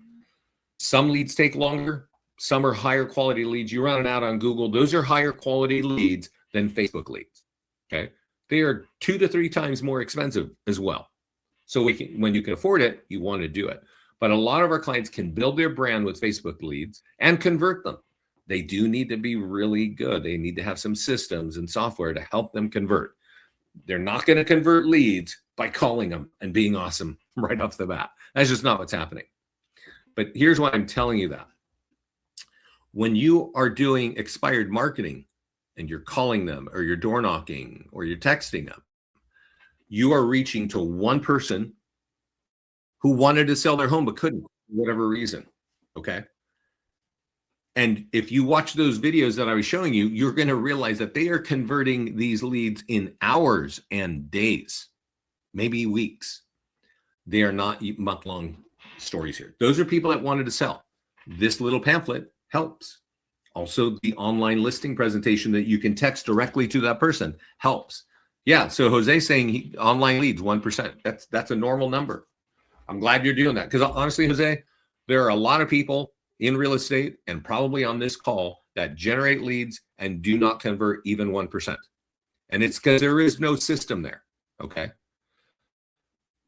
Some leads take longer. Some are higher quality leads. You run it out on Google. Those are higher quality leads than Facebook leads. Okay. They are 2 to 3 times more expensive as well. So when you can afford it, you want to do it. But a lot of our clients can build their brand with Facebook leads and convert them. They do need to be really good. They need to have some systems and software to help them convert. They're not going to convert leads by calling them and being awesome right off the bat. That's just not what's happening. But here's why I'm telling you that. When you are doing expired marketing and you're calling them or you're door knocking or you're texting them, you are reaching to one person who wanted to sell their home but couldn't for whatever reason. Okay. And if you watch those videos that I was showing you, you're going to realize that they are converting these leads in hours and days, maybe weeks. They are not month-long stories here. Those are people that wanted to sell. This little pamphlet helps. Also, the online listing presentation that you can text directly to that person helps. Yeah, so Jose's saying online leads 1%. That's a normal number. I'm glad you're doing that, because honestly, Jose, there are a lot of people in real estate and probably on this call that generate leads and do not convert even 1%. And it's because there is no system there. Okay.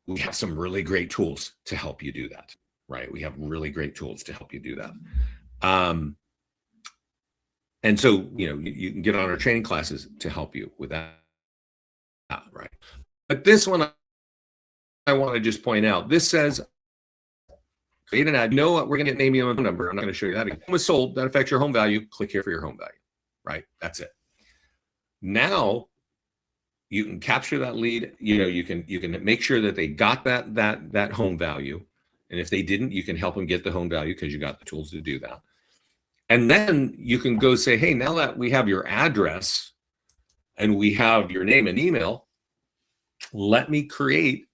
We have some really great tools to help you do that, right? We have really great tools to help you do that. And so, you can get on our training classes to help you with that, right? But this one, I want to just point out, this says, create an ad. You know what? We're going to get name, email, and phone number. I'm not going to show you that. Home was sold. That affects your home value. Click here for your home value, right? That's it. Now you can capture that lead. You can make sure that they got that home value. And if they didn't, you can help them get the home value because you got the tools to do that. And then you can go say, hey, now that we have your address and we have your name and email, let me create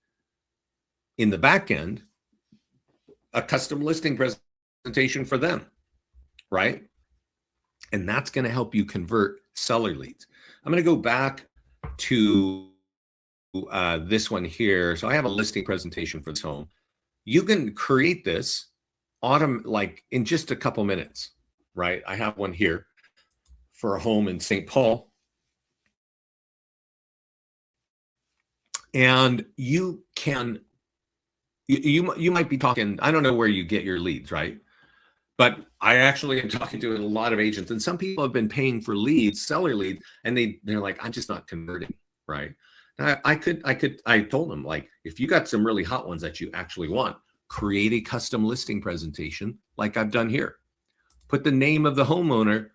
in the back end a custom listing presentation for them, right? And that's going to help you convert seller leads. I'm going to go back to this one here. So I have a listing presentation for this home. You can create this like in just a couple minutes, right? I have one here for a home in St. Paul. And you can you might be talking, I don't know where you get your leads, right? But I actually am talking to a lot of agents, and some people have been paying for leads, seller leads, and they're like, I'm just not converting, right? And I told them, like, if you got some really hot ones that you actually want, create a custom listing presentation like I've done here. Put the name of the homeowner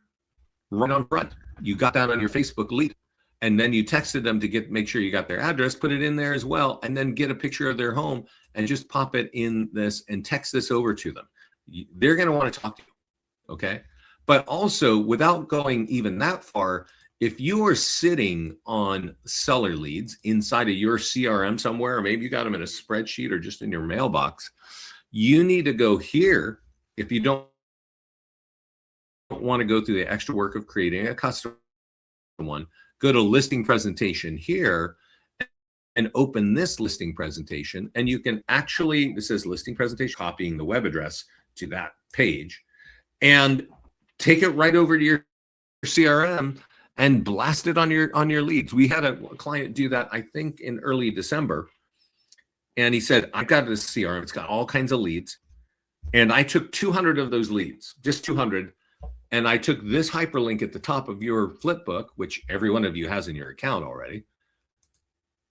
right on front. You got that on your Facebook lead. And then you texted them to make sure you got their address, put it in there as well, and then get a picture of their home and just pop it in this and text this over to them. They're going to want to talk to you. Okay. But also, without going even that far, if you are sitting on seller leads inside of your CRM somewhere, or maybe you got them in a spreadsheet or just in your mailbox, you need to go here. If you don't want to go through the extra work of creating a custom one, go to listing presentation here and open this listing presentation. And you can actually, this says listing presentation, copying the web address to that page and take it right over to your CRM and blast it on your leads. We had a client do that, I think, in early December. And he said, I've got this CRM, it's got all kinds of leads. And I took 200 of those leads, just 200. And I took this hyperlink at the top of your flipbook, which every one of you has in your account already,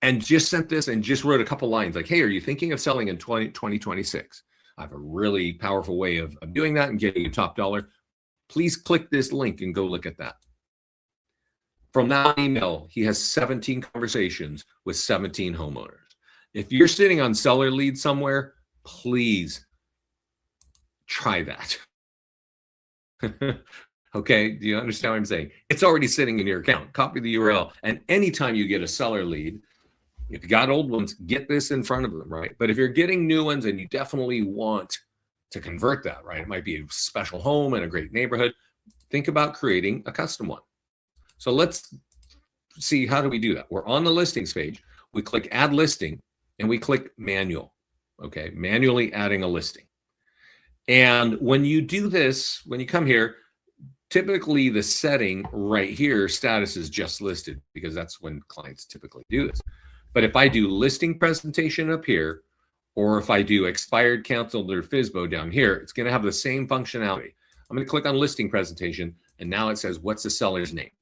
and just sent this and just wrote a couple lines like, hey, are you thinking of selling in 2026? I have a really powerful way of doing that and getting you top dollar. Please click this link and go look at that. From that email, he has 17 conversations with 17 homeowners. If you're sitting on seller leads somewhere, please try that. Okay, do you understand what I'm saying? It's already sitting in your account. Copy the URL, and anytime you get a seller lead, if you got old ones, get this in front of them, right? But if you're getting new ones and you definitely want to convert that, right? It might be a special home in a great neighborhood. Think about creating a custom one. So let's see, how do we do that? We're on the listings page. We click add listing and we click manual, okay? Manually adding a listing. And when you do this, when you come here, typically the setting right here, status is just listed, because that's when clients typically do this. But if I do listing presentation up here, or if I do expired, canceled, or FSBO down here, it's going to have the same functionality. I'm going to click on listing presentation, and now it says, what's the seller's name,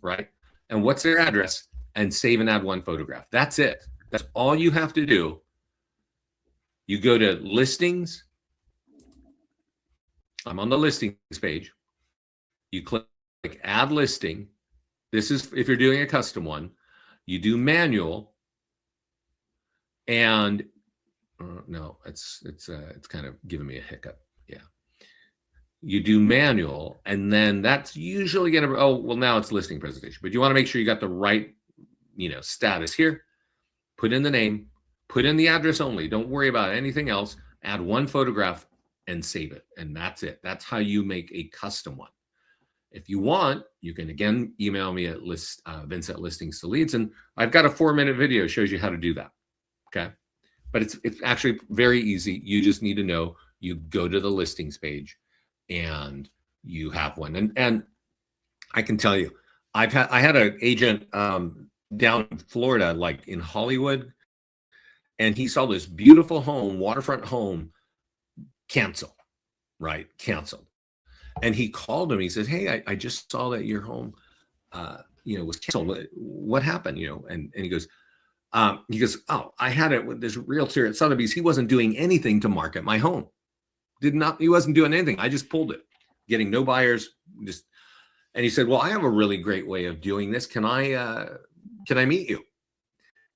right? And what's their address, and save and add one photograph. That's it. That's all you have to do. You go to listings. I'm on the listings page. You click add listing. This is if you're doing a custom one. You do manual, and no, it's kind of giving me a hiccup. Yeah. You do manual, and then that's usually going to, oh, well, now it's listing presentation, but you want to make sure you got the right, status here. Put in the name, put in the address only. Don't worry about anything else. Add one photograph and save it. And that's it. That's how you make a custom one. If you want, you can again email me at Vince at Listings to Leads, and I've got a 4-minute video shows you how to do that. Okay, but it's actually very easy. You just need to know. You go to the listings page, and you have one. And I can tell you, I had an agent down in Florida, like in Hollywood, and he saw this beautiful home, waterfront home, canceled. And he called him. He says, hey, I just saw that your home, was canceled. What happened? And he goes, oh, I had it with this realtor at Sotheby's. He wasn't doing anything to market my home. He wasn't doing anything. I just pulled it, getting no buyers. And he said, well, I have a really great way of doing this. Can I meet you?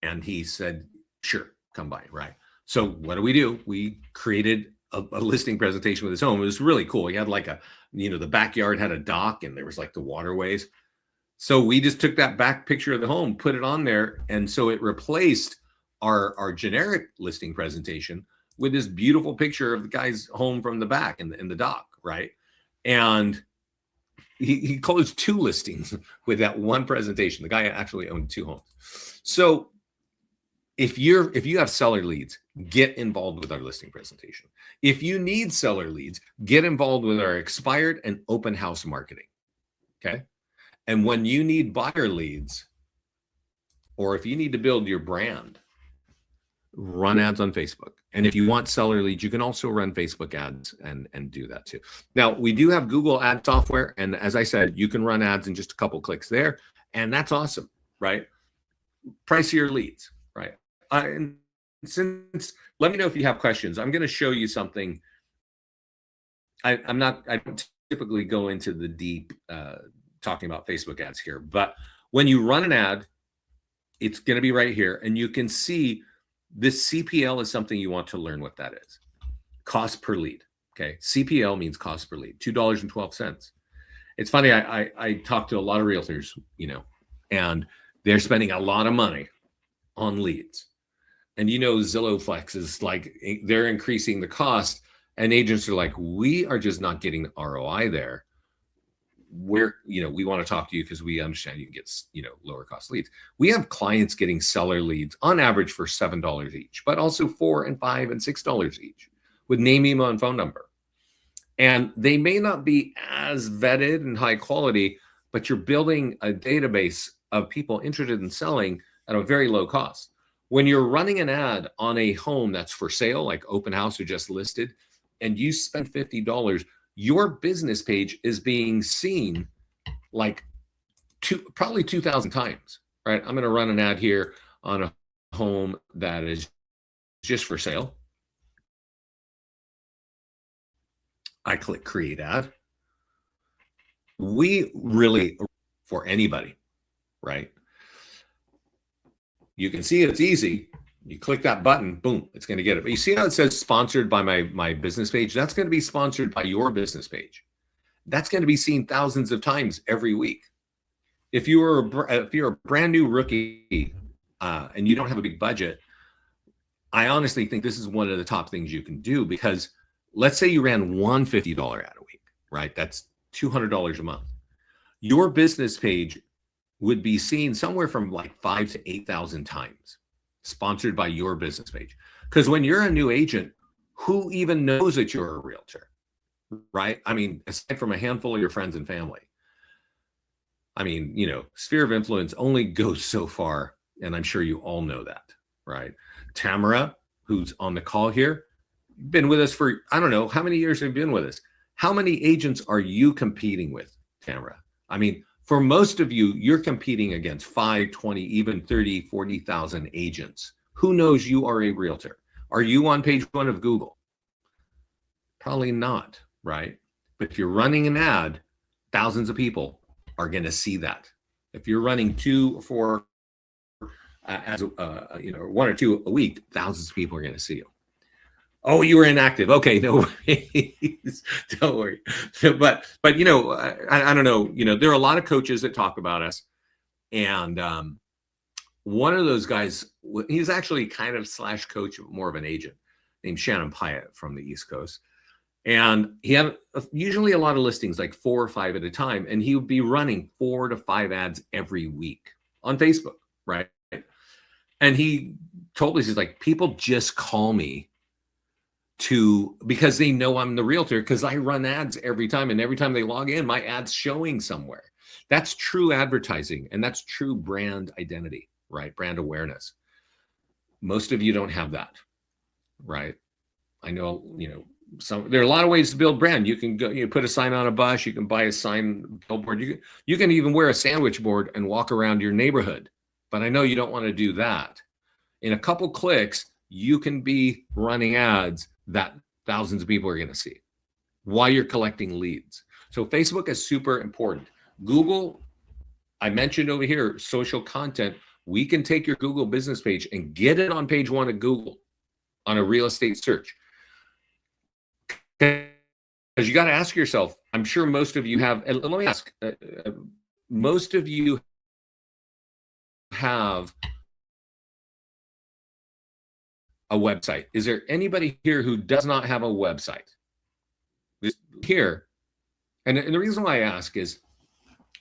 And he said, sure, come by. Right. So what do? We created a listing presentation with his home. It was really cool. He had like the backyard had a dock, and there was like the waterways. So we just took that back picture of the home, put it on there. And so it replaced our generic listing presentation with this beautiful picture of the guy's home from the back in the dock. Right. And he closed 2 listings with that one presentation. The guy actually owned 2 homes. So if you have seller leads, get involved with our listing presentation. If you need seller leads, get involved with our expired and open house marketing. Okay. And when you need buyer leads, or if you need to build your brand, run ads on Facebook. And if you want seller leads, you can also run Facebook ads and do that too. Now, we do have Google ad software. And as I said, you can run ads in just a couple clicks there. And that's awesome, right? Pricier leads, right? And let me know if you have questions. I'm going to show you something. I don't typically go into the deep talking about Facebook ads here, but when you run an ad, it's going to be right here, and you can see this CPL is something you want to learn what that is. Cost per lead. Okay, CPL means cost per lead, $2.12. It's funny. I talk to a lot of realtors, and they're spending a lot of money on leads, and Zillow Flex is like they're increasing the cost, and agents are like, we are just not getting the ROI there. We want to talk to you because we understand you can get lower cost leads. We have clients getting seller leads on average for $7 each, but also $4 and $5 and $6 each with name, email, and phone number. And they may not be as vetted and high quality, but you're building a database of people interested in selling at a very low cost. When you're running an ad on a home that's for sale, like open house or just listed, and you spend $50, your business page is being seen like probably 2,000 times, right? I'm going to run an ad here on a home that is just for sale. I click create ad. We really, for anybody, right? You can see it's easy. You click that button, boom, it's going to get it. But you see how it says sponsored by my business page? That's going to be sponsored by your business page. That's going to be seen thousands of times every week. If you're a brand new rookie and you don't have a big budget, I honestly think this is one of the top things you can do, because let's say you ran one $50 ad a week, right? That's $200 a month. Your business page would be seen somewhere from like 5,000 to 8,000 times, sponsored by your business page. Because when you're a new agent, who even knows that you're a realtor, right? I mean, aside from a handful of your friends and family. I mean, sphere of influence only goes so far, and I'm sure you all know that, right? Tamara, who's on the call here, been with us for, I don't know, how many years have you been with us? How many agents are you competing with, Tamara? I mean, for most of you, you're competing against 5, 20, even 30, 40,000 agents. Who knows you are a realtor? Are you on page 1 of Google? Probably not, right? But if you're running an ad, thousands of people are going to see that. If you're running 2 or 4, one or 2 a week, thousands of people are going to see you. Oh, you were inactive. Okay, no worries. Don't worry. But I don't know. There are a lot of coaches that talk about us, and one of those guys, he's actually kind of / coach, more of an agent, named Shannon Pyatt from the East Coast, and he had usually a lot of listings, like 4 or 5 at a time, and he would be running 4 to 5 ads every week on Facebook, right? And he told us, he's like, people just call me because they know I'm the realtor, because I run ads every time, and every time they log in, my ad's showing somewhere. That's true advertising, and that's true brand identity, right? Brand awareness. Most of you don't have that, right? I know, there are a lot of ways to build brand. You can go, put a sign on a bus, you can buy a sign billboard, you can even wear a sandwich board and walk around your neighborhood. But I know you don't want to do that. In a couple clicks, you can be running ads that thousands of people are going to see while you're collecting leads. So Facebook is super important. Google, I mentioned over here, social content. We can take your Google business page and get it on page 1 of Google on a real estate search. Because you got to ask yourself, I'm sure most of you have, and let me ask, most of you have a website. Is there anybody here who does not have a website? Here, and the reason why I ask is,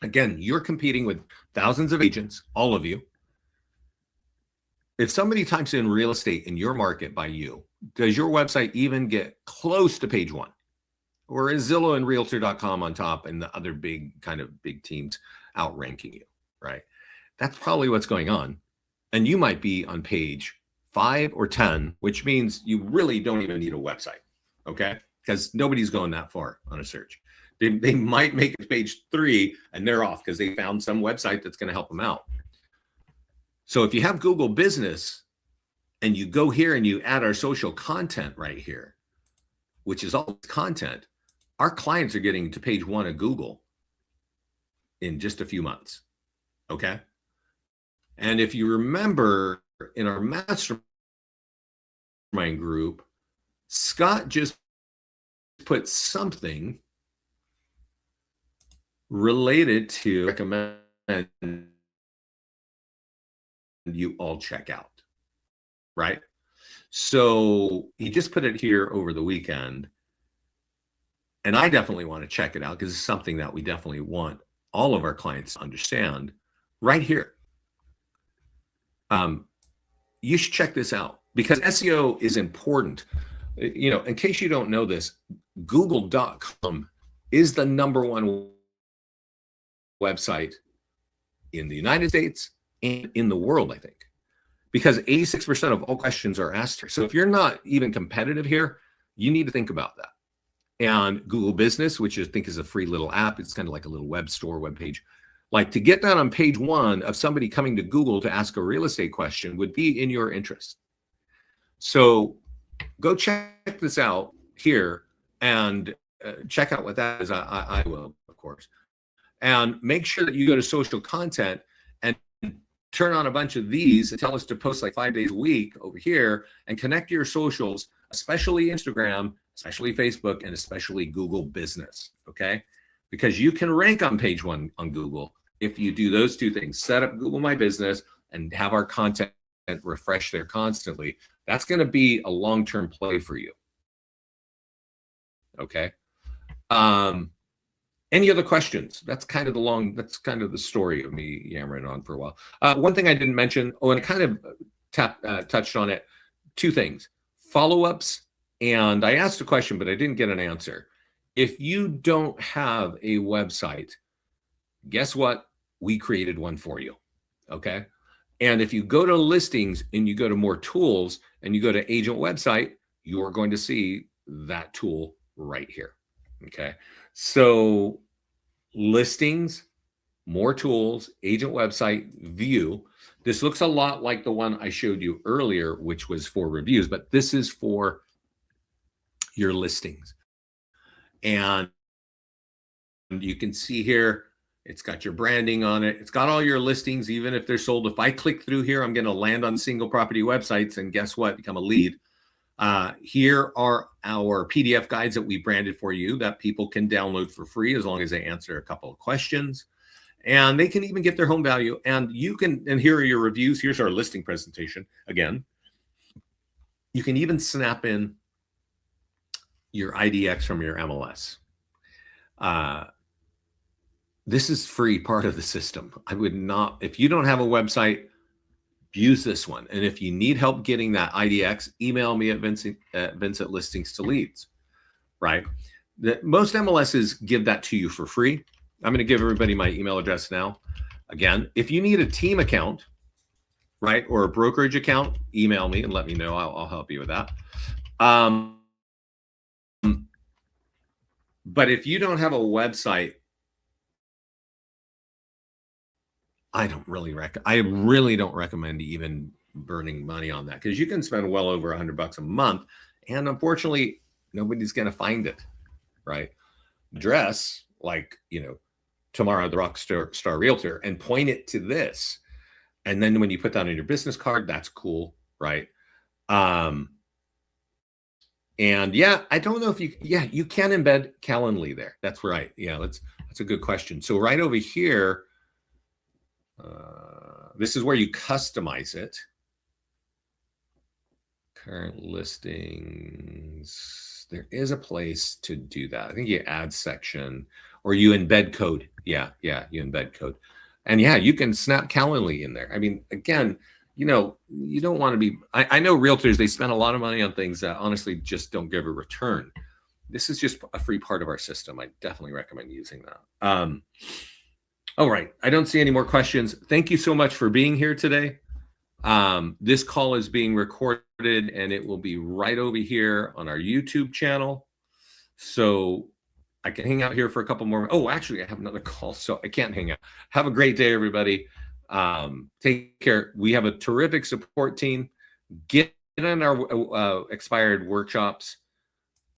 again, you're competing with thousands of agents, all of you. If somebody types in real estate in your market by you, does your website even get close to page 1? Or is Zillow and Realtor.com on top and the other big teams outranking you, right? That's probably what's going on. And you might be on page 5 or 10, which means you really don't even need a website, okay? Because nobody's going that far on a search. They might make it to page 3 and they're off because they found some website that's going to help them out. So if you have Google Business and you go here and you add our social content right here, which is all content, our clients are getting to page 1 of Google in just a few months. Okay. And if you remember in our mastermind group, Scott just put something related to recommend you all check out, right? So he just put it here over the weekend. And I definitely want to check it out because it's something that we definitely want all of our clients to understand right here. You should check this out because SEO is important. You know, in case you don't know this, Google.com is the #1 website in the United States and in the world, I think, because 86% of all questions are asked here. So if you're not even competitive here, you need to think about that. And Google Business, which I think is a free little app, it's kind of like a little web store, web page. Like to get that on page 1 of somebody coming to Google to ask a real estate question would be in your interest. So go check this out here and check out what that is. I will, of course. And make sure that you go to social content and turn on a bunch of these and tell us to post like 5 days a week over here and connect your socials, especially Instagram, especially Facebook, and especially Google Business, okay? Because you can rank on page 1 on Google if you do those 2 things, set up Google My Business and have our content refresh there constantly. That's going to be a long-term play for you, okay? Any other questions? That's kind of the story of me yammering on for a while. One thing I didn't mention, and I kind of touched on it, 2 things, follow-ups. And I asked a question, but I didn't get an answer. If you don't have a website, guess what? We created one for you, okay? And if you go to listings and you go to more tools and you go to agent website, you are going to see that tool right here, okay? So listings, more tools, agent website, view. This looks a lot like the one I showed you earlier, which was for reviews, but this is for your listings. And you can see here, it's got your branding on it. It's got all your listings, even if they're sold. If I click through here, I'm going to land on single property websites and guess what? Become a lead. Here are our PDF guides that we branded for you that people can download for free as long as they answer a couple of questions. And they can even get their home value. And you can, and here are your reviews. Here's our listing presentation. Again, you can even snap in your IDX from your MLS. This is free part of the system. I would not, if you don't have a website, use this one. And if you need help getting that IDX, email me at Vincent Listings to Leads, right? Most MLSs give that to you for free. I'm going to give everybody my email address now. Again, if you need a team account, right, or a brokerage account, email me and let me know. I'll help you with that. But if you don't have a website, I really don't recommend even burning money on that because you can spend well over $100 a month. And unfortunately, nobody's going to find it, right? Dress like, Tamara, the rock star realtor, and point it to this. And then when you put that on your business card, that's cool, right? And yeah, I don't know if you can embed Calendly there. That's right. Yeah, that's a good question. So right over here, this is where you customize it. Current listings. There is a place to do that. I think you add section or you embed code. Yeah, you embed code. And yeah, you can snap Calendly in there. I mean, again, you don't want to be, I know realtors, they spend a lot of money on things that honestly just don't give a return. This is just a free part of our system. I definitely recommend using that. All right. I don't see any more questions. Thank you so much for being here today. This call is being recorded and it will be right over here on our YouTube channel. So I can hang out here for a couple more. Oh, actually, I have another call, so I can't hang out. Have a great day, everybody. Take care. We have a terrific support team. Get in our expired workshops.